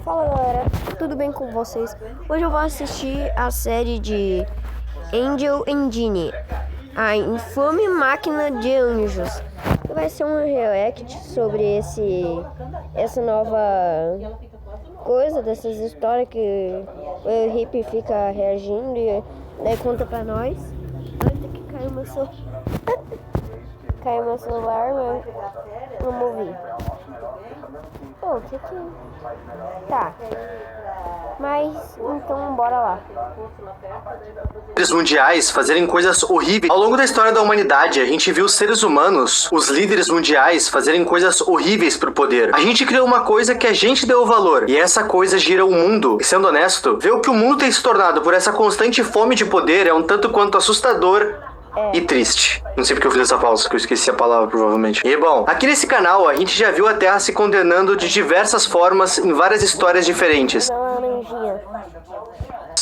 Fala galera, tudo bem com vocês? Hoje eu vou assistir a série de Angel Engine, a infame máquina de anjos. Vai ser um react sobre essa nova coisa, dessas histórias que o hippie fica reagindo e daí conta pra nós. Antes que caiu meu celular. Caiu meu celular, mas vamos ouvir. Pô, o que que... Tá. Mas, então, bora lá. Líderes mundiais fazerem coisas horríveis. Ao longo da história da humanidade, a gente viu os seres humanos, os líderes mundiais, fazerem coisas horríveis pro poder. A gente criou uma coisa que a gente deu valor, e essa coisa gira o mundo. E sendo honesto, ver o que o mundo tem se tornado por essa constante fome de poder é um tanto quanto assustador e triste. Não sei porque eu fiz essa pausa, que eu esqueci a palavra, provavelmente. E bom, aqui nesse canal a gente já viu a Terra se condenando de diversas formas em várias histórias diferentes.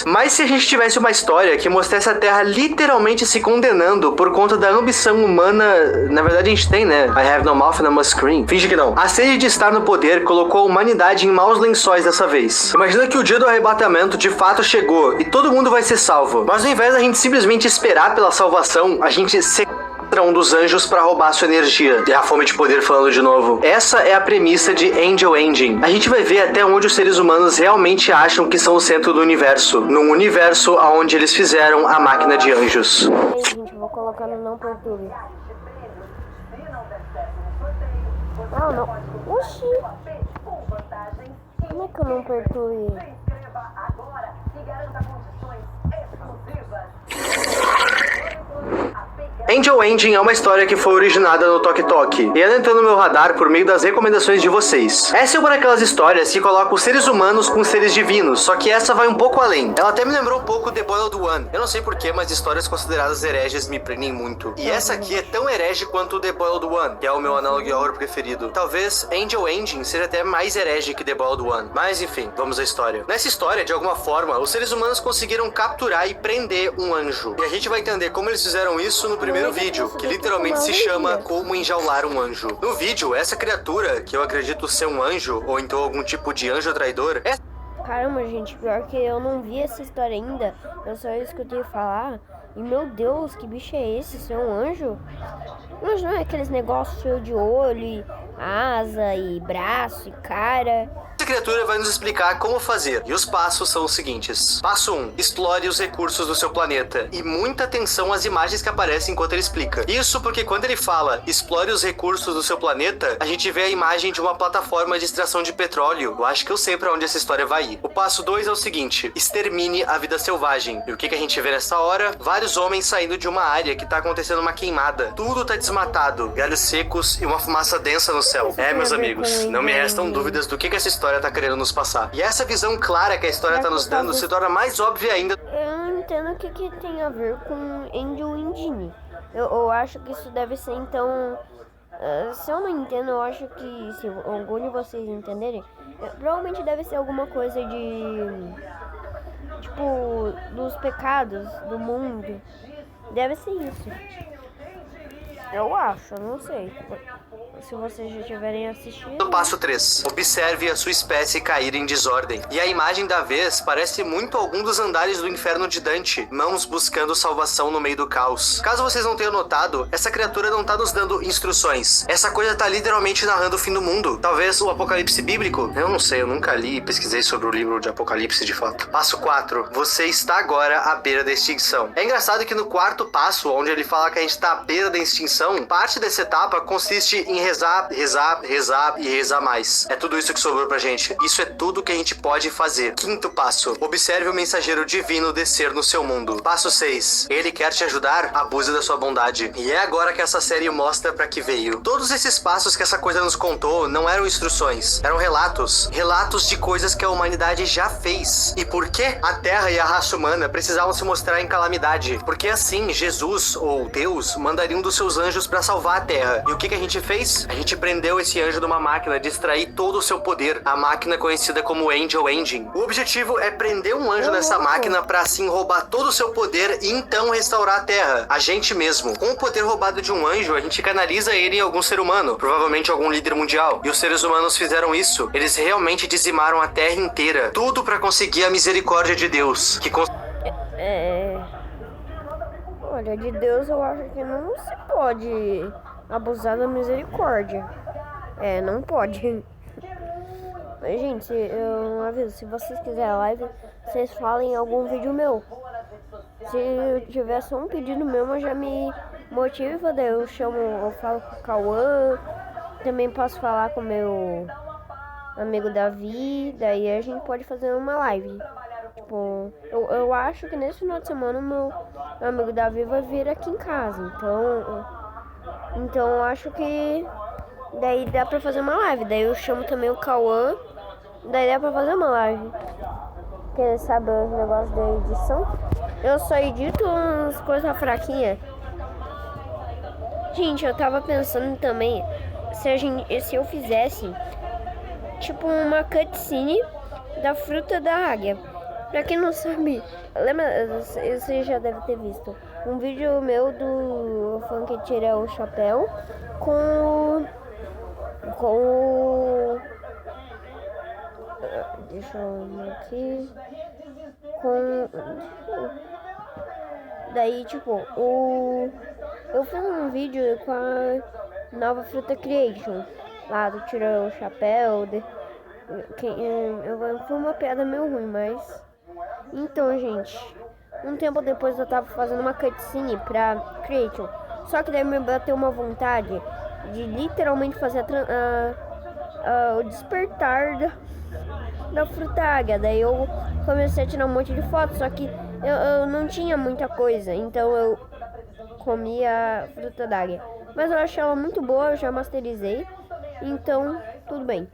Mas se a gente tivesse uma história que mostrasse a Terra literalmente se condenando por conta da ambição humana, na verdade a gente tem, né? I have no mouth and I must scream. Finge que não. A sede de estar no poder colocou a humanidade em maus lençóis dessa vez. Imagina que o dia do arrebatamento de fato chegou e todo mundo vai ser salvo. Mas ao invés da gente simplesmente esperar pela salvação, a gente um dos anjos para roubar sua energia. E a fome de poder falando de novo. Essa é a premissa de Angel Engine. A gente vai ver até onde os seres humanos realmente acham que são o centro do universo. Num universo onde eles fizeram a máquina de anjos. Aí, gente, vou colocar no não perturbe. Não. Oxi. Como é que eu não perturbe? Angel Engine é uma história que foi originada no Tok Tok, e ela entrou no meu radar por meio das recomendações de vocês. Essa é uma daquelas histórias que coloca os seres humanos com seres divinos, só que essa vai um pouco além. Ela até me lembrou um pouco The Boiled One. Eu não sei porquê, mas histórias consideradas hereges me prendem muito. E essa aqui é tão herege quanto The Boiled One, que é o meu análogo de horror preferido. Talvez Angel Engine seja até mais herege que The Boiled One. Mas enfim, vamos à história. Nessa história, de alguma forma, os seres humanos conseguiram capturar e prender um anjo. E a gente vai entender como eles fizeram isso no primeiro vídeo, que literalmente se chama Como Enjaular um Anjo. No vídeo, essa criatura, que eu acredito ser um anjo, ou então algum tipo de anjo traidor, é... Caramba, gente, pior que eu não vi essa história ainda, eu só escutei falar, e meu Deus, que bicho é esse? Ser um anjo? Mas não é aqueles negócios cheios de olho, e asa, e braço, e cara... Essa criatura vai nos explicar como fazer, e os passos são os seguintes. Passo 1. Explore os recursos do seu planeta, e muita atenção às imagens que aparecem enquanto ele explica. Isso porque quando ele fala, explore os recursos do seu planeta, a gente vê a imagem de uma plataforma de extração de petróleo. Eu acho que eu sei pra onde essa história vai ir. O passo 2 é o seguinte, extermine a vida selvagem. E o que a gente vê nessa hora? Vários homens saindo de uma área que tá acontecendo uma queimada. Tudo tá desmatado, galhos secos e uma fumaça densa no céu. Meus amigos, não me restam dúvidas do que essa história tá querendo nos passar. E essa visão clara que a história tá nos dando se torna mais óbvia ainda. Eu não entendo o que tem a ver com Angel Engine. Eu acho que isso deve ser, então... se eu não entendo, eu acho que se algum de vocês entenderem, provavelmente deve ser alguma coisa de... Tipo, dos pecados do mundo. Deve ser isso. Eu acho, não sei. Se vocês já tiverem assistido... No passo 3. Observe a sua espécie cair em desordem. E a imagem da vez parece muito algum dos andares do inferno de Dante, mãos buscando salvação no meio do caos. Caso vocês não tenham notado, essa criatura não tá nos dando instruções. Essa coisa tá literalmente narrando o fim do mundo. Talvez o apocalipse bíblico? Eu não sei, eu nunca li e pesquisei sobre o livro de Apocalipse de fato. Passo 4. Você está agora à beira da extinção. É engraçado que no quarto passo, onde ele fala que a gente tá à beira da extinção, parte dessa etapa consiste em rezar e rezar mais. É tudo isso que sobrou pra gente. Isso é tudo que a gente pode fazer. Quinto passo. Observe o mensageiro divino descer no seu mundo. Passo 6. Ele quer te ajudar? Abuse da sua bondade. E é agora que essa série mostra pra que veio. Todos esses passos que essa coisa nos contou não eram instruções. Eram relatos. Relatos de coisas que a humanidade já fez. E por que a Terra e a raça humana precisavam se mostrar em calamidade? Porque assim, Jesus, ou Deus, mandaria um dos seus anjos anjos para salvar a Terra. E o que a gente fez? A gente prendeu esse anjo numa máquina de extrair todo o seu poder, a máquina conhecida como Angel Engine. O objetivo é prender um anjo nessa máquina para assim roubar todo o seu poder e então restaurar a Terra, a gente mesmo. Com o poder roubado de um anjo, a gente canaliza ele em algum ser humano, provavelmente algum líder mundial. E os seres humanos fizeram isso. Eles realmente dizimaram a Terra inteira, tudo para conseguir a misericórdia de Deus, que Olha, de Deus eu acho que não se pode abusar da misericórdia. Não pode. Mas, gente, eu aviso, se vocês quiserem a live, vocês falem em algum vídeo meu. Se eu tiver só um pedido mesmo, já me motiva, daí eu falo com o Cauã, também posso falar com o meu amigo Davi, daí a gente pode fazer uma live. Tipo, eu acho que nesse final de semana meu amigo Davi vai vir aqui em casa, então eu acho que daí dá pra fazer uma live, daí eu chamo também o Cauã, daí dá pra fazer uma live. Quer saber os negócios da edição? Eu só edito umas coisas fraquinhas. Gente, eu tava pensando também se eu fizesse tipo uma cutscene da fruta da águia. Pra quem não sabe, lembra, você já deve ter visto um vídeo meu do Funk Tira o Chapéu deixa eu ver aqui. Daí, tipo, eu fiz um vídeo com a nova Fruta Creation, lá do Tira o Chapéu. Foi uma piada meio ruim, mas... Então, gente, um tempo depois eu tava fazendo uma cutscene pra Creation. Só que daí me bateu uma vontade de literalmente fazer o despertar da fruta águia. Daí eu comecei a tirar um monte de fotos, só que eu não tinha muita coisa, então eu comi a fruta d'águia. Mas eu achei ela muito boa, eu já masterizei, então tudo bem.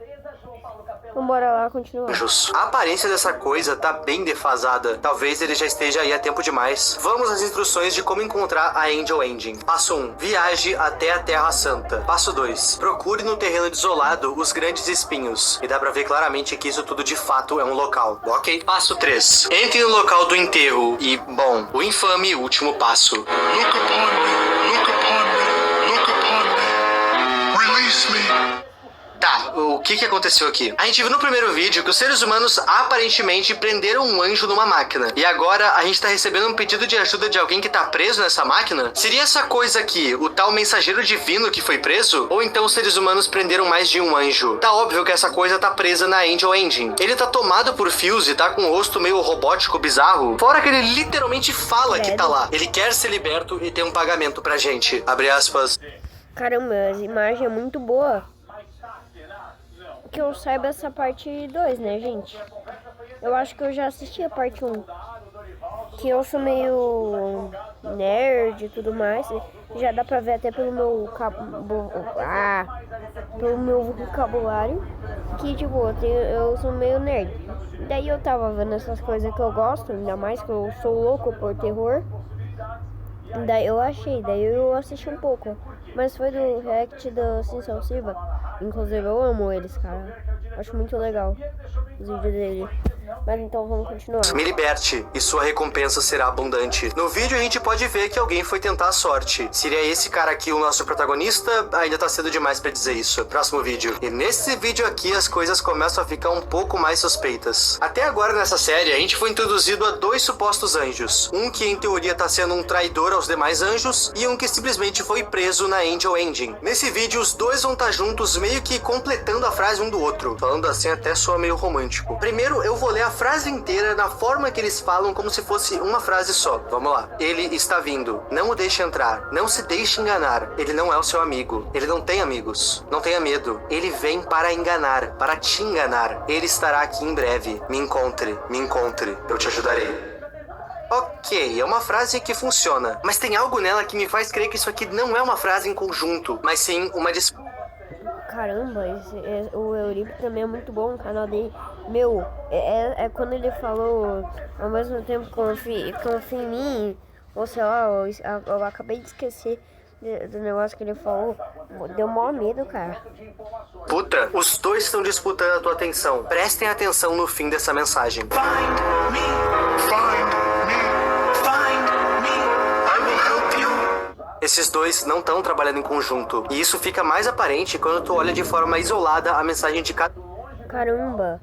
Vambora lá continuar. A aparência dessa coisa tá bem defasada. Talvez ele já esteja aí há tempo demais. Vamos às instruções de como encontrar a Angel Engine. Passo 1. Viaje até a Terra Santa. Passo 2. Procure no terreno desolado os grandes espinhos. E dá pra ver claramente que isso tudo de fato é um local. Ok? Passo 3. Entre no local do enterro. E, bom, o infame último passo. Look upon me, look upon me, look upon me. Release me. Tá, o que aconteceu aqui? A gente viu no primeiro vídeo que os seres humanos aparentemente prenderam um anjo numa máquina. E agora a gente tá recebendo um pedido de ajuda de alguém que tá preso nessa máquina? Seria essa coisa aqui o tal mensageiro divino que foi preso? Ou então os seres humanos prenderam mais de um anjo? Tá óbvio que essa coisa tá presa na Angel Engine. Ele tá tomado por fios e tá com um rosto meio robótico bizarro. Fora que ele literalmente fala que tá lá. Ele quer ser liberto e tem um pagamento pra gente. Abre aspas. Caramba, a imagem é muito boa. Que eu saiba essa parte 2, né, gente? Eu acho que eu já assisti a parte 1. Que eu sou meio nerd e tudo mais. Já dá pra ver até pelo meu vocabulário. Que, tipo, eu sou meio nerd. Daí eu tava vendo essas coisas que eu gosto, ainda mais que eu sou louco por terror. Daí eu assisti um pouco. Mas foi do react do Sincel Silva. Inclusive eu amo eles, cara. Acho muito legal os vídeos dele. Mas então vamos continuar. Me liberte e sua recompensa será abundante. No vídeo a gente pode ver que alguém foi tentar a sorte. Seria esse cara aqui o nosso protagonista? Ainda tá cedo demais pra dizer isso. Próximo vídeo. E nesse vídeo aqui as coisas começam a ficar um pouco mais suspeitas. Até agora nessa série a gente foi introduzido a 2 supostos anjos. Um que em teoria tá sendo um traidor aos demais anjos e um que simplesmente foi preso na Angel Engine. Nesse vídeo os dois vão estar juntos meio que completando a frase um do outro. Falando assim até soa meio romântico. Primeiro eu vou ler a frase inteira na forma que eles falam, como se fosse uma frase só. Vamos lá. Ele está vindo. Não o deixe entrar. Não se deixe enganar. Ele não é o seu amigo. Ele não tem amigos. Não tenha medo. Ele vem para enganar, para te enganar. Ele estará aqui em breve. Me encontre. Me encontre. Eu te ajudarei. Ok, é uma frase que funciona. Mas tem algo nela que me faz crer que isso aqui não é uma frase em conjunto, mas sim uma Caramba, o Eurico também é muito bom, o canal dele. Meu, quando ele falou ao mesmo tempo confia em mim, ou sei lá, eu acabei de esquecer. do negócio que ele falou, deu maior medo, cara. Puta, os dois estão disputando a tua atenção. Prestem atenção no fim dessa mensagem. Find me, find me. I will help you. Esses dois não estão trabalhando em conjunto. E isso fica mais aparente quando tu olha de forma isolada a mensagem de cada... Caramba,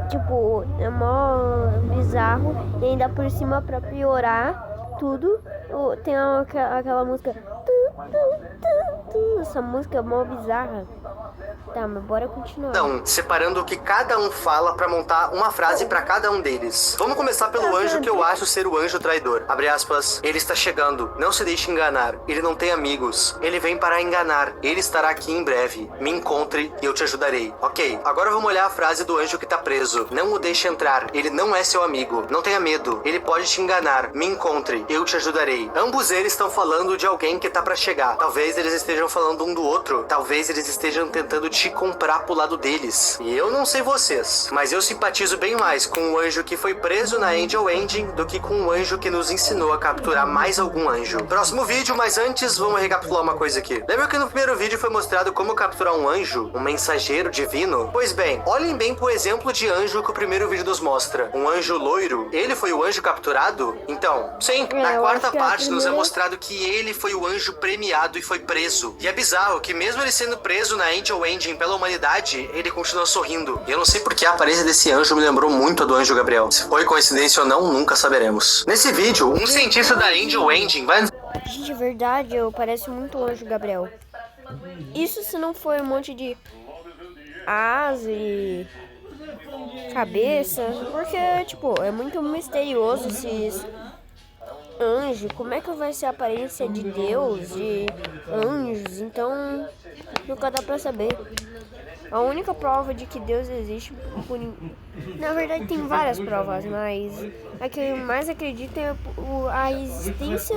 tipo, é mó bizarro. E ainda por cima, pra piorar tudo, tem aquela música. Essa música é mó bizarra. Tá, mas bora continuar. Então, separando o que cada um fala pra montar uma frase pra cada um deles. Vamos começar pelo anjo que eu acho ser o anjo traidor. Abre aspas. Ele está chegando. Não se deixe enganar. Ele não tem amigos. Ele vem para enganar. Ele estará aqui em breve. Me encontre e eu te ajudarei. Ok, agora vamos olhar a frase do anjo que tá preso. Não o deixe entrar. Ele não é seu amigo. Não tenha medo. Ele pode te enganar. Me encontre. Eu te ajudarei. Ambos eles estão falando de alguém que tá pra chegar. Talvez eles estejam falando um do outro. Talvez eles estejam tentando te comprar pro lado deles. E eu não sei vocês, mas eu simpatizo bem mais com o anjo que foi preso na Angel Ending do que com o anjo que nos ensinou a capturar mais algum anjo. Próximo vídeo, mas antes vamos recapitular uma coisa aqui. Lembra que no primeiro vídeo foi mostrado como capturar um anjo? Um mensageiro divino? Pois bem, olhem bem pro exemplo de anjo que o primeiro vídeo nos mostra. Um anjo loiro? Ele foi o anjo capturado? Então, sim, na quarta parte nos é mostrado que ele foi o anjo premiado e foi preso. E é bizarro que mesmo ele sendo preso na Angel Ending pela humanidade, ele continua sorrindo. E eu não sei porque a aparência desse anjo me lembrou muito a do anjo Gabriel. Se foi coincidência ou não, nunca saberemos. Nesse vídeo, um cientista da Angel Ending vai... Gente, verdade, parece muito o anjo Gabriel. Isso se não foi um monte de asa e cabeça, porque, tipo, é muito misterioso esses anjos. Como é que vai ser a aparência de Deus, de anjos? Então, nunca dá pra saber. A única prova de que Deus existe, na verdade tem várias provas, mas a que eu mais acredito é a existência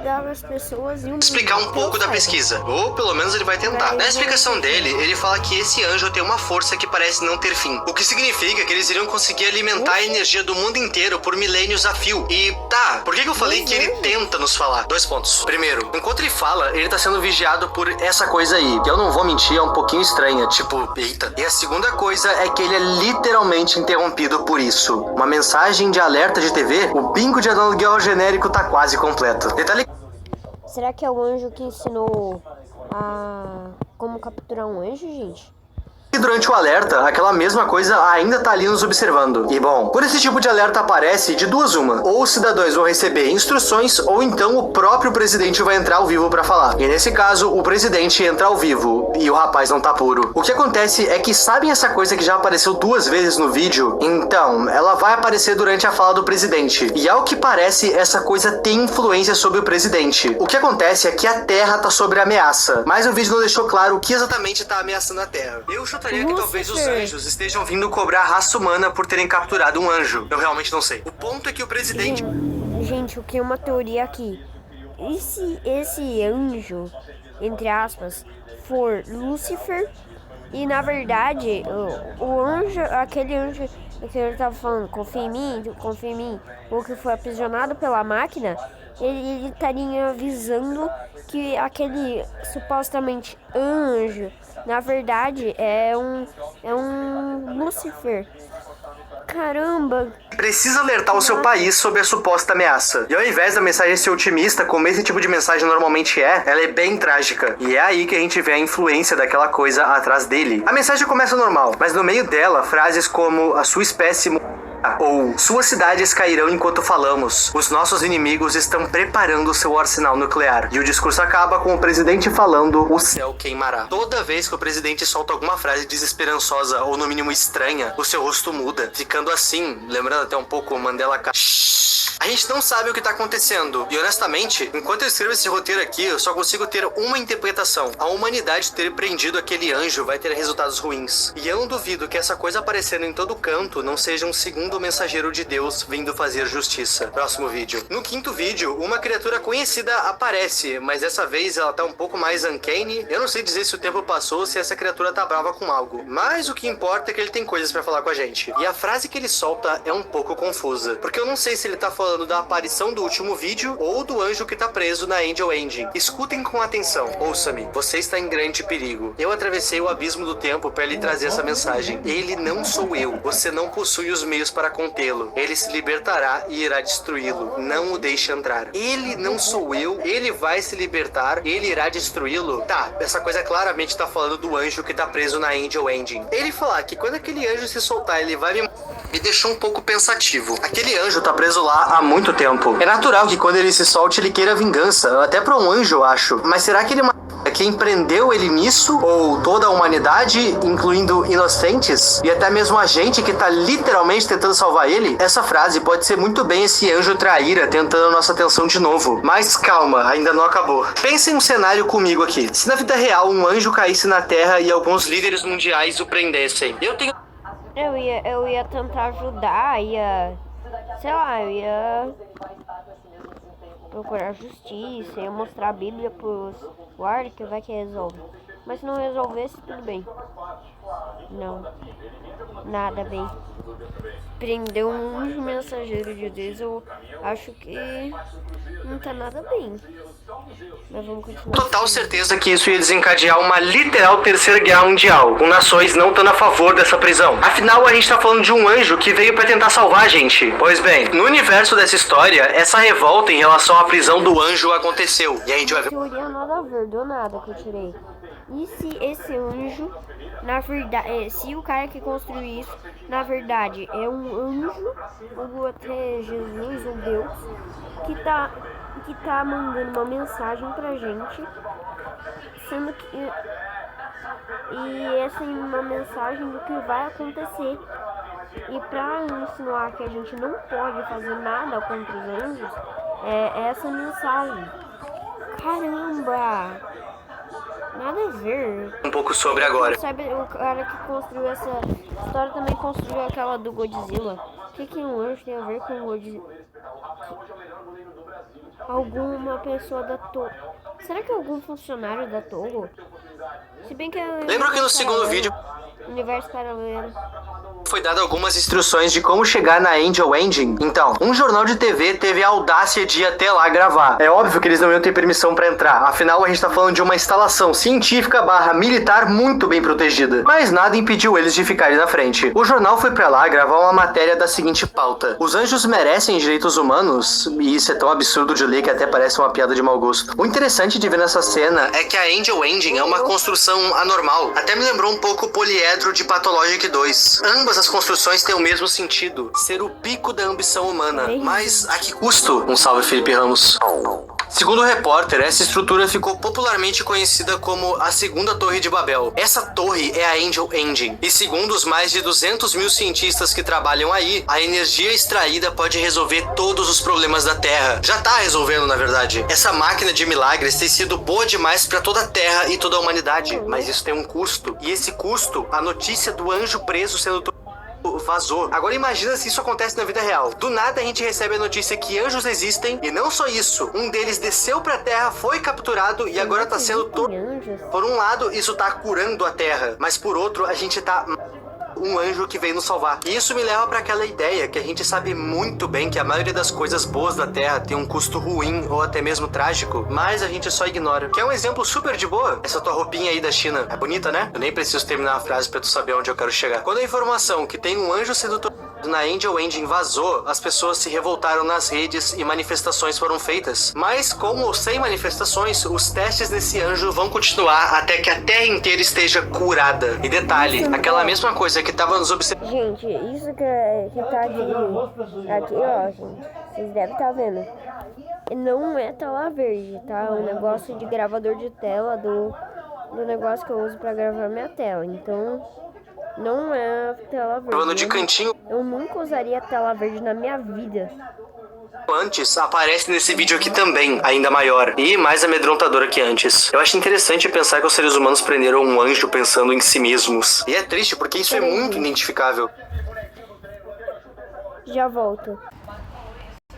das pessoas e o mundo. Explicar um pouco da pesquisa, ou pelo menos ele vai tentar. Na explicação dele, ele fala que esse anjo tem uma força que parece não ter fim, o que significa que eles iriam conseguir alimentar a energia do mundo inteiro por milênios a fio. E tá, por que eu falei que ele tenta nos falar? 2 pontos. Primeiro, enquanto ele fala, ele tá sendo vigiado por essa coisa aí, que eu não vou mentir, é um pouquinho estranha, tipo, eita. E a segunda coisa é que ele é literalmente interrompido por isso. Uma mensagem de alerta de TV, o bingo de aluguel genérico tá quase completo. Detalhe... Será que é o anjo que ensinou a como capturar um anjo, gente? E durante o alerta, aquela mesma coisa ainda tá ali nos observando. E bom, quando esse tipo de alerta aparece, de duas uma. Ou os cidadãos vão receber instruções, ou então o próprio presidente vai entrar ao vivo pra falar. E nesse caso, o presidente entra ao vivo, e o rapaz não tá puro. O que acontece é que sabem essa coisa que já apareceu 2 vezes no vídeo? Então, ela vai aparecer durante a fala do presidente. E ao que parece, essa coisa tem influência sobre o presidente. O que acontece é que a Terra tá sob ameaça. Mas o vídeo não deixou claro o que exatamente tá ameaçando a Terra. Eu chutaria que talvez os anjos estejam vindo cobrar a raça humana por terem capturado um anjo. Eu realmente não sei. O ponto é que o presidente... Gente, o que é uma teoria aqui? E se esse anjo, entre aspas, for Lúcifer e na verdade o anjo, aquele anjo que ele tava falando, confia em mim, ou que foi aprisionado pela máquina, ele estaria avisando que aquele supostamente anjo, na verdade, é um Lúcifer. Caramba! Precisa alertar o seu país sobre a suposta ameaça. E ao invés da mensagem ser otimista, como esse tipo de mensagem normalmente é, ela é bem trágica. E é aí que a gente vê a influência daquela coisa atrás dele. A mensagem começa normal, mas no meio dela, frases como a sua espécie... ou suas cidades cairão enquanto falamos. Os nossos inimigos estão preparando seu arsenal nuclear. E o discurso acaba com o presidente falando: o céu queimará. Toda vez que o presidente solta alguma frase desesperançosa ou no mínimo estranha, o seu rosto muda, ficando assim, lembrando até um pouco o Mandela A gente não sabe o que tá acontecendo. E honestamente, enquanto eu escrevo esse roteiro aqui, eu só consigo ter uma interpretação. A humanidade ter prendido aquele anjo vai ter resultados ruins. E eu não duvido que essa coisa aparecendo em todo canto não seja um segundo mensageiro de Deus vindo fazer justiça. Próximo vídeo. No 5º vídeo, uma criatura conhecida aparece, mas dessa vez ela tá um pouco mais uncanny. Eu não sei dizer se o tempo passou ou se essa criatura tá brava com algo. Mas o que importa é que ele tem coisas pra falar com a gente. E a frase que ele solta é um pouco confusa, porque eu não sei se ele tá falando falando da aparição do último vídeo ou do anjo que tá preso na Angel Engine. Escutem com atenção. Ouça-me, você está em grande perigo. Eu atravessei o abismo do tempo para lhe trazer essa mensagem. Ele não sou eu. Você não possui os meios para contê-lo. Ele se libertará e irá destruí-lo. Não o deixe entrar. Ele não sou eu. Ele vai se libertar. Ele irá destruí-lo. Tá, essa coisa claramente tá falando do anjo que tá preso na Angel Engine. Ele falar que quando aquele anjo se soltar, ele vai me deixou um pouco pensativo. Aquele anjo tá preso lá há muito tempo. É natural que quando ele se solte, ele queira vingança. Até pra um anjo, eu acho. Mas será que ele é quem prendeu ele nisso? Ou toda a humanidade, incluindo inocentes? E até mesmo a gente que tá literalmente tentando salvar ele? Essa frase pode ser muito bem esse anjo traíra tentando a nossa atenção de novo. Mas calma, ainda não acabou. Pense em um cenário comigo aqui. Se na vida real um anjo caísse na Terra e alguns líderes mundiais o prendessem. Eu ia tentar ajudar, sei lá, eu ia procurar justiça, ia mostrar a Bíblia pros guardas, que vai que resolve. Mas se não resolvesse, tudo bem. Não, nada bem. Prender um anjo mensageiro de Deus, eu acho que não tá nada bem. Mas vamos continuar. Total certeza que isso ia desencadear uma literal terceira guerra mundial, com nações não estando a favor dessa prisão. Afinal, a gente tá falando de um anjo que veio pra tentar salvar a gente. Pois bem, no universo dessa história, essa revolta em relação à prisão do anjo aconteceu. E a gente vai ver. Teoria nada a ver, do nada que eu tirei. E se esse anjo, na verdade, se o cara que construiu isso, na verdade, é um anjo, ou até Jesus, ou Deus, que tá mandando uma mensagem pra gente, sendo que... E essa é uma mensagem do que vai acontecer. E pra insinuar que a gente não pode fazer nada contra os anjos, é essa mensagem. Caramba! Nada a ver. Um pouco sobre agora. Sabe, o cara que construiu essa história também construiu aquela do Godzilla. O que um anjo tem a ver com o Godzilla? Alguma pessoa da Toho. Será que é algum funcionário da Toho? Se bem que Lembra que no segundo vídeo universo paralelo foi dado algumas instruções de como chegar na Angel Engine? Então, um jornal de TV teve a audácia de ir até lá gravar. É óbvio que eles não iam ter permissão pra entrar. Afinal, a gente tá falando de uma instalação científica / militar muito bem protegida. Mas nada impediu eles de ficarem na frente. O jornal foi pra lá gravar uma matéria da seguinte pauta: os anjos merecem direitos humanos? E isso é tão absurdo de ler que até parece uma piada de mau gosto. O interessante de ver nessa cena é que a Angel Engine é uma construção anormal. Até me lembrou um pouco o poliedro de Pathologic 2. Ambas as construções têm o mesmo sentido: ser o pico da ambição humana. Mas a que custo? Um salve, Felipe Ramos. Segundo o repórter, essa estrutura ficou popularmente conhecida como a Segunda Torre de Babel. Essa torre é a Angel Engine. E segundo os mais de 200 mil cientistas que trabalham aí, a energia extraída pode resolver todos os problemas da Terra. Já tá resolvendo, na verdade. Essa máquina de milagres tem sido boa demais pra toda a Terra e toda a humanidade. Mas isso tem um custo. E esse custo, a notícia do anjo preso sendo vazou. Agora imagina se isso acontece na vida real. Do nada a gente recebe a notícia que anjos existem, e não só isso, um deles desceu pra Terra, foi capturado e agora tá sendo Por um lado, isso tá curando a Terra, mas por outro, a gente tá um anjo que veio nos salvar. E isso me leva pra aquela ideia que a gente sabe muito bem que a maioria das coisas boas da Terra tem um custo ruim ou até mesmo trágico, mas a gente só ignora. Quer um exemplo super de boa? Essa tua roupinha aí da China. É bonita, né? Eu nem preciso terminar a frase pra tu saber onde eu quero chegar. Quando a informação que tem um anjo sendo na Angel Engine vazou, as pessoas se revoltaram nas redes e manifestações foram feitas. Mas, com ou sem manifestações, os testes desse anjo vão continuar até que a Terra inteira esteja curada. E detalhe, aquela mesma coisa que tava nos observando. Gente, isso que tá aqui, ó, gente, vocês devem estar vendo. Não é tela verde, tá? É um negócio de gravador de tela do negócio que eu uso pra gravar minha tela. Então, não é tela verde. De cantinho. Eu nunca usaria tela verde na minha vida. Antes, aparece nesse vídeo aqui também, ainda maior e mais amedrontadora que antes. Eu acho interessante pensar que os seres humanos prenderam um anjo pensando em si mesmos. E é triste porque isso é muito identificável. Já volto.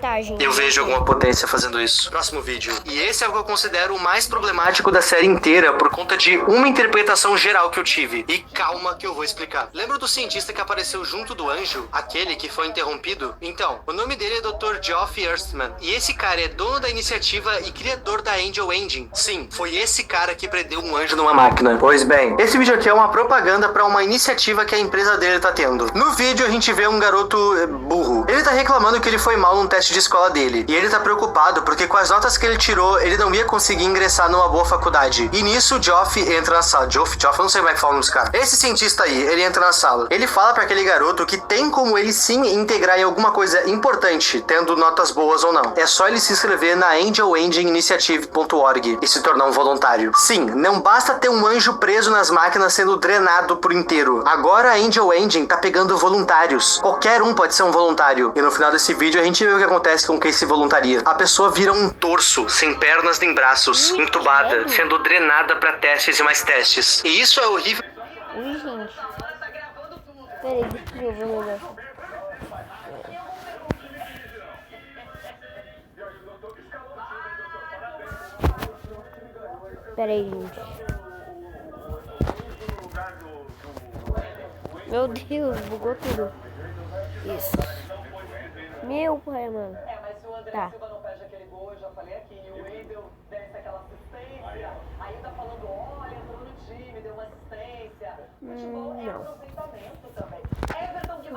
Tá, gente. Eu vejo alguma potência fazendo isso. Próximo vídeo. E esse é o que eu considero o mais problemático da série inteira por conta de uma interpretação geral que eu tive. E calma que eu vou explicar. Lembra do cientista que apareceu junto do anjo? Aquele que foi interrompido? Então, o nome dele é Dr. Geoff Earthman. E esse cara é dono da iniciativa e criador da Angel Engine. Sim, foi esse cara que prendeu um anjo numa máquina. Pois bem, esse vídeo aqui é uma propaganda pra uma iniciativa que a empresa dele tá tendo. No vídeo a gente vê um garoto burro. Ele tá reclamando que ele foi mal num teste de escola dele. E ele tá preocupado porque com as notas que ele tirou, ele não ia conseguir ingressar numa boa faculdade. E nisso o Geoff entra na sala. Geoff, eu não sei como é que fala nos caras. Esse cientista aí, ele entra na sala. Ele fala pra aquele garoto que tem como ele sim integrar em alguma coisa importante, tendo notas boas ou não. É só ele se inscrever na angelengineinitiative.org e se tornar um voluntário. Sim, não basta ter um anjo preso nas máquinas sendo drenado por inteiro. Agora a Angel Engine tá pegando voluntários. Qualquer um pode ser um voluntário. E no final desse vídeo a gente vê o que acontece com quem se voluntaria. A pessoa vira um torso, sem pernas nem braços, entubada, sendo drenada pra testes e mais testes. E isso é horrível. Ui, gente. Peraí, deixa eu ver o negócio. Peraí, gente. Meu Deus, bugou tudo. Isso. Meu pai, mano. Tá. Não.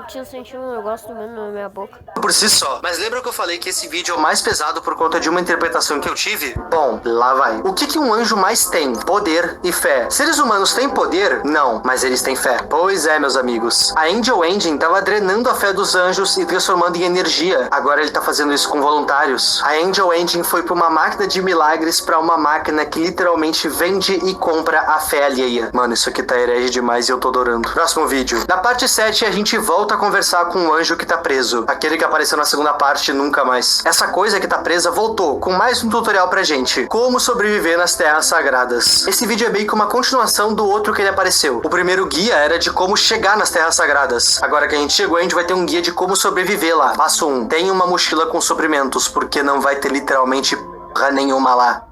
Tinha sentido um negócio mesmo na minha boca. Por si só. Mas lembra que eu falei que esse vídeo é o mais pesado por conta de uma interpretação que eu tive? Bom, lá vai. O que um anjo mais tem? Poder e fé. Seres humanos têm poder? Não, mas eles têm fé. Pois é, meus amigos. A Angel Engine tava drenando a fé dos anjos e transformando em energia. Agora ele tá fazendo isso com voluntários. A Angel Engine foi pra uma máquina de milagres pra uma máquina que literalmente vende e compra a fé alheia. Mano, isso aqui tá herege demais e eu tô adorando. Próximo vídeo. Na parte 7 a gente volta a conversar com o anjo que tá preso. Aquele que apareceu na segunda parte nunca mais. Essa coisa que tá presa voltou com mais um tutorial pra gente. Como sobreviver nas terras sagradas. Esse vídeo é meio que uma continuação do outro que ele apareceu. O primeiro guia era de como chegar nas terras sagradas. Agora que a gente chegou, a gente vai ter um guia de como sobreviver lá. Passo 1. Tenha uma mochila com suprimentos, porque não vai ter literalmente porra nenhuma lá.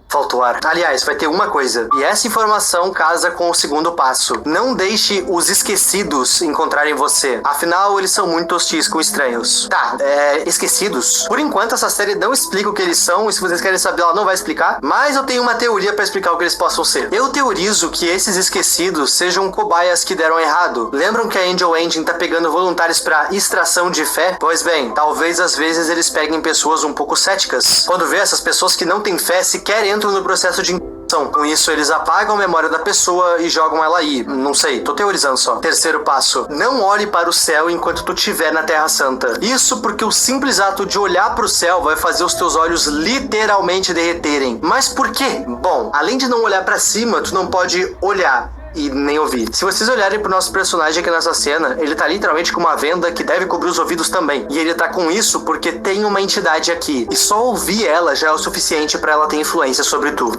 Faltou ar. Aliás, vai ter uma coisa. E essa informação casa com o segundo passo. Não deixe os esquecidos encontrarem você. Afinal, eles são muito hostis com estranhos. Tá, esquecidos? Por enquanto, essa série não explica o que eles são. E se vocês querem saber, ela não vai explicar. Mas eu tenho uma teoria pra explicar o que eles possam ser. Eu teorizo que esses esquecidos sejam cobaias que deram errado. Lembram que a Angel Engine tá pegando voluntários pra extração de fé? Pois bem, talvez às vezes eles peguem pessoas um pouco céticas. Quando vê essas pessoas que não têm fé sequer entram no processo de incubação. Com isso, eles apagam a memória da pessoa e jogam ela aí. Não sei, tô teorizando só. Terceiro passo. Não olhe para o céu enquanto tu estiver na Terra Santa. Isso porque o simples ato de olhar para o céu vai fazer os teus olhos literalmente derreterem. Mas por quê? Bom, além de não olhar para cima, tu não pode olhar e nem ouvir. Se vocês olharem pro nosso personagem aqui nessa cena, ele tá literalmente com uma venda que deve cobrir os ouvidos também. E ele tá com isso porque tem uma entidade aqui. E só ouvir ela já é o suficiente pra ela ter influência sobre tu.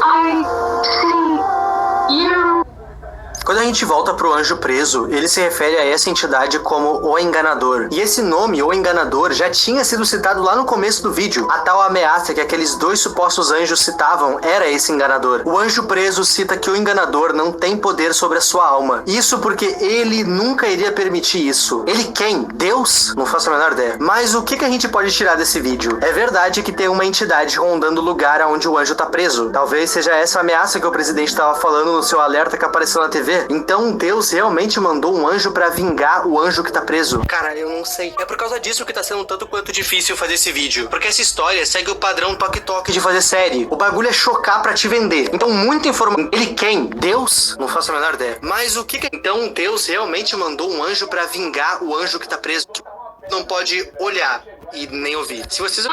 Quando a gente volta pro anjo preso, ele se refere a essa entidade como o enganador. E esse nome, o enganador, já tinha sido citado lá no começo do vídeo. A tal ameaça que aqueles dois supostos anjos citavam era esse enganador. O anjo preso cita que o enganador não tem poder sobre a sua alma. Isso porque ele nunca iria permitir isso. Ele quem? Deus? Não faço a menor ideia. Mas o que a gente pode tirar desse vídeo? É verdade que tem uma entidade rondando o lugar onde o anjo tá preso. Talvez seja essa ameaça que o presidente estava falando no seu alerta que apareceu na TV. Então Deus realmente mandou um anjo pra vingar o anjo que tá preso? Cara, eu não sei. É por causa disso que tá sendo tanto quanto difícil fazer esse vídeo. Porque essa história segue o padrão toque-toque de fazer série. O bagulho é chocar pra te vender. Então muita informação. Ele quem? Deus? Não faço a menor ideia. Mas o que Então Deus realmente mandou um anjo pra vingar o anjo que tá preso? Não pode olhar e nem ouvir. Se vocês...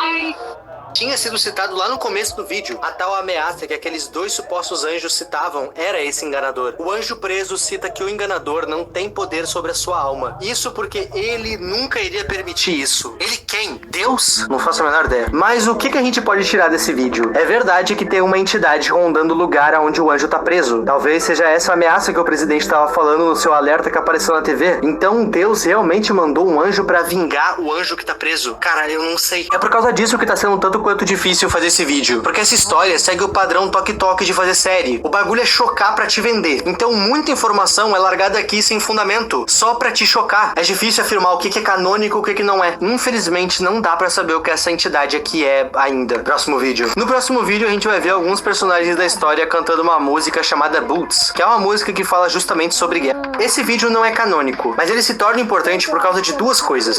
tinha sido citado lá no começo do vídeo. A tal ameaça que aqueles dois supostos anjos citavam era esse enganador. O anjo preso cita que o enganador não tem poder sobre a sua alma. Isso porque ele nunca iria permitir isso. Ele quem? Deus? Não faço a menor ideia. Mas o que a gente pode tirar desse vídeo? É verdade que tem uma entidade rondando o lugar onde o anjo tá preso. Talvez seja essa a ameaça que o presidente estava falando no seu alerta que apareceu na TV. Então Deus realmente mandou um anjo pra vingar o anjo que tá preso. Cara, eu não sei. É por causa disso que tá sendo tanto quanto difícil fazer esse vídeo. Porque essa história segue o padrão toque-toque de fazer série. O bagulho é chocar pra te vender. Então muita informação é largada aqui sem fundamento. Só pra te chocar. É difícil afirmar o que é canônico e o que não é. Infelizmente não dá pra saber o que essa entidade aqui é ainda. Próximo vídeo. No próximo vídeo a gente vai ver alguns personagens da história cantando uma música chamada Boots, que é uma música que fala justamente sobre guerra. Esse vídeo não é canônico, mas ele se torna importante por causa de duas coisas.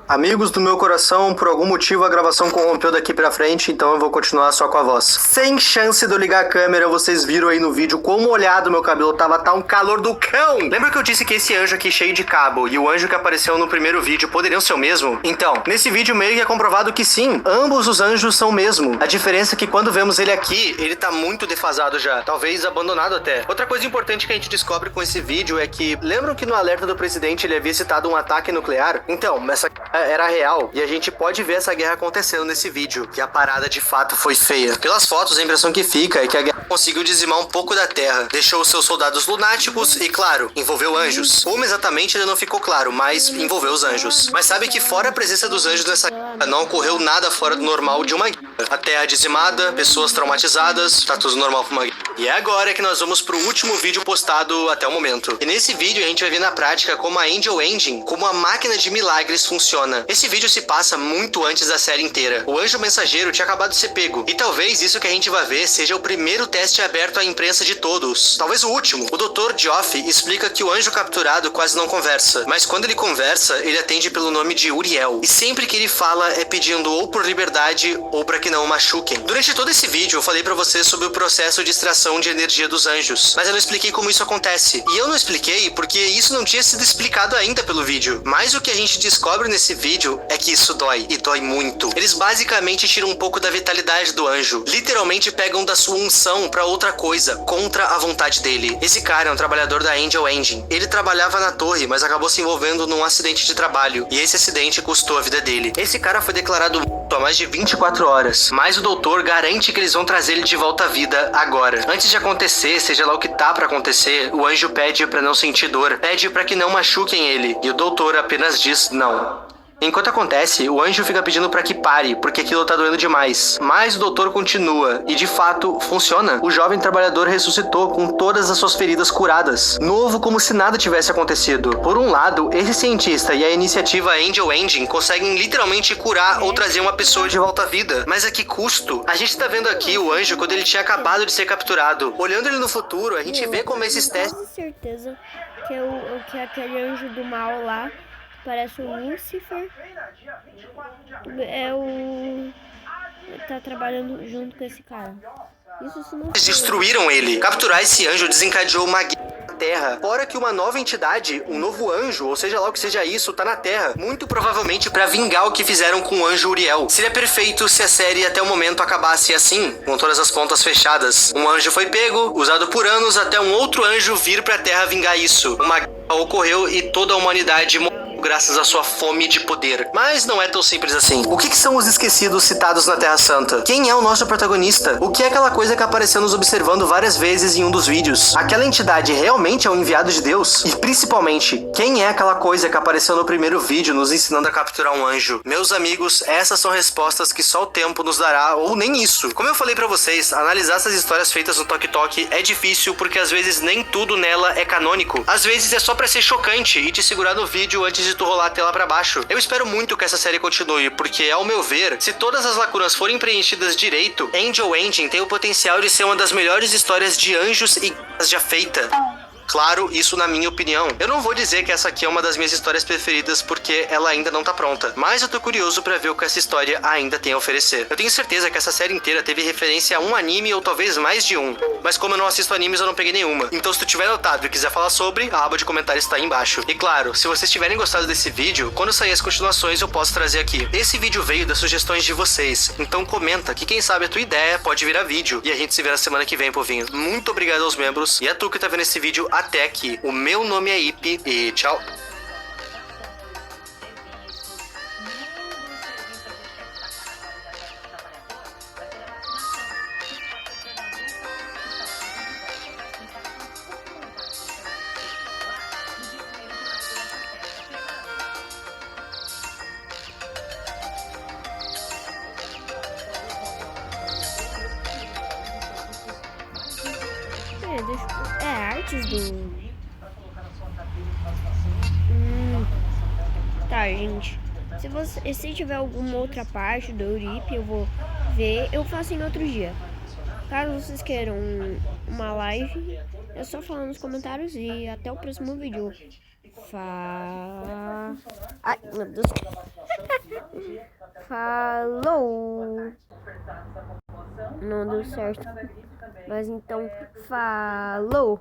Amigos do meu coração, por algum motivo a gravação corrompeu daqui pra frente, então eu vou continuar só com a voz. Sem chance de eu ligar a câmera, vocês viram aí no vídeo como molhado meu cabelo tava, tá um calor do cão. Lembra que eu disse que esse anjo aqui cheio de cabo e o anjo que apareceu no primeiro vídeo poderiam ser o mesmo? Então, nesse vídeo meio que é comprovado que sim, ambos os anjos são o mesmo. A diferença é que quando vemos ele aqui, ele tá muito defasado já, talvez abandonado até. Outra coisa importante que a gente descobre com esse vídeo é que, lembram que no alerta do presidente ele havia citado um ataque nuclear? Então, essa era real, e a gente pode ver essa guerra acontecendo nesse vídeo, que a parada de fato foi feia. Pelas fotos, a impressão que fica é que a guerra conseguiu dizimar um pouco da terra, deixou seus soldados lunáticos e, claro, envolveu anjos. Como exatamente ainda não ficou claro, mas envolveu os anjos. Mas sabe que fora a presença dos anjos nessa guerra, não ocorreu nada fora do normal de uma guerra. A terra dizimada, pessoas traumatizadas, tá tudo normal pra uma guerra. E é agora que nós vamos pro último vídeo postado até o momento. E nesse vídeo a gente vai ver na prática como a Angel Engine, como a máquina de milagres funciona. Esse vídeo se passa muito antes da série inteira. O anjo mensageiro tinha acabado de ser pego. E talvez isso que a gente vai ver seja o primeiro teste aberto à imprensa de todos. Talvez o último. O Dr. Geoff explica que o anjo capturado quase não conversa. Mas quando ele conversa, ele atende pelo nome de Uriel. E sempre que ele fala é pedindo ou por liberdade ou para que não o machuquem. Durante todo esse vídeo eu falei pra vocês sobre o processo de extração de energia dos anjos. Mas eu não expliquei como isso acontece. E eu não expliquei porque isso não tinha sido explicado ainda pelo vídeo. Mas o que a gente descobre nesse vídeo é que isso dói. E dói muito. Eles basicamente tiram um pouco da vitalidade do anjo. Literalmente pegam da sua unção pra outra coisa, contra a vontade dele. Esse cara é um trabalhador da Angel Engine. Ele trabalhava na torre, mas acabou se envolvendo num acidente de trabalho. E esse acidente custou a vida dele. Esse cara foi declarado morto há mais de 24 horas. Mas o doutor garante que eles vão trazer ele de volta à vida agora. Antes de acontecer, seja lá o que tá pra acontecer, o anjo pede pra não sentir dor. Pede pra que não machuquem ele. E o doutor apenas diz não. Enquanto acontece, o anjo fica pedindo pra que pare, porque aquilo tá doendo demais. Mas o doutor continua, e de fato, funciona. O jovem trabalhador ressuscitou com todas as suas feridas curadas. Novo como se nada tivesse acontecido. Por um lado, esse cientista e a iniciativa Angel Engine conseguem literalmente curar ou trazer uma pessoa de volta à vida. Mas a que custo? A gente tá vendo aqui o anjo quando ele tinha acabado de ser capturado. Olhando ele no futuro, a gente vê como esses testes... Com certeza que é aquele anjo do mal lá. Parece o Lucifer. Tá trabalhando junto com esse cara. Isso se não... Eles destruíram ele. Capturar esse anjo desencadeou uma guerra na Terra. Fora que uma nova entidade, um novo anjo, ou seja lá o que seja isso, tá na Terra. Muito provavelmente pra vingar o que fizeram com o anjo Uriel. Seria perfeito se a série até o momento acabasse assim, com todas as pontas fechadas. Um anjo foi pego, usado por anos, até um outro anjo vir pra Terra vingar isso. Uma guerra ocorreu e toda a humanidade morreu graças à sua fome de poder. Mas não é tão simples assim. O que são os esquecidos citados na Terra Santa? Quem é o nosso protagonista? O que é aquela coisa que apareceu nos observando várias vezes em um dos vídeos? Aquela entidade realmente é um enviado de Deus? E principalmente, quem é aquela coisa que apareceu no primeiro vídeo nos ensinando a capturar um anjo? Meus amigos, essas são respostas que só o tempo nos dará, ou nem isso. Como eu falei pra vocês, analisar essas histórias feitas no Tok Tok é difícil porque às vezes nem tudo nela é canônico. Às vezes é só pra ser chocante e te segurar no vídeo antes de tu rolar a tela pra baixo. Eu espero muito que essa série continue, porque ao meu ver, se todas as lacunas forem preenchidas direito, Angel Engine tem o potencial de ser uma das melhores histórias de anjos e já feita. Claro, isso na minha opinião. Eu não vou dizer que essa aqui é uma das minhas histórias preferidas porque ela ainda não tá pronta, mas eu tô curioso pra ver o que essa história ainda tem a oferecer. Eu tenho certeza que essa série inteira teve referência a um anime ou talvez mais de um, mas como eu não assisto animes eu não peguei nenhuma. Então se tu tiver notado e quiser falar sobre, a aba de comentários tá aí embaixo. E claro, se vocês tiverem gostado desse vídeo, quando sair as continuações eu posso trazer aqui. Esse vídeo veio das sugestões de vocês, então comenta que quem sabe a tua ideia pode virar vídeo e a gente se vê na semana que vem, povinho. Muito obrigado aos membros e a tu que tá vendo esse vídeo até aqui. O meu nome é Ip e tchau. Artes do... Tá, gente. Se tiver alguma outra parte do Eurip, eu vou ver. Eu faço em outro dia. Caso vocês queiram uma live, é só falar nos comentários e até o próximo vídeo. Ai, meu Deus. Falou. Não deu certo. Mas então, falou.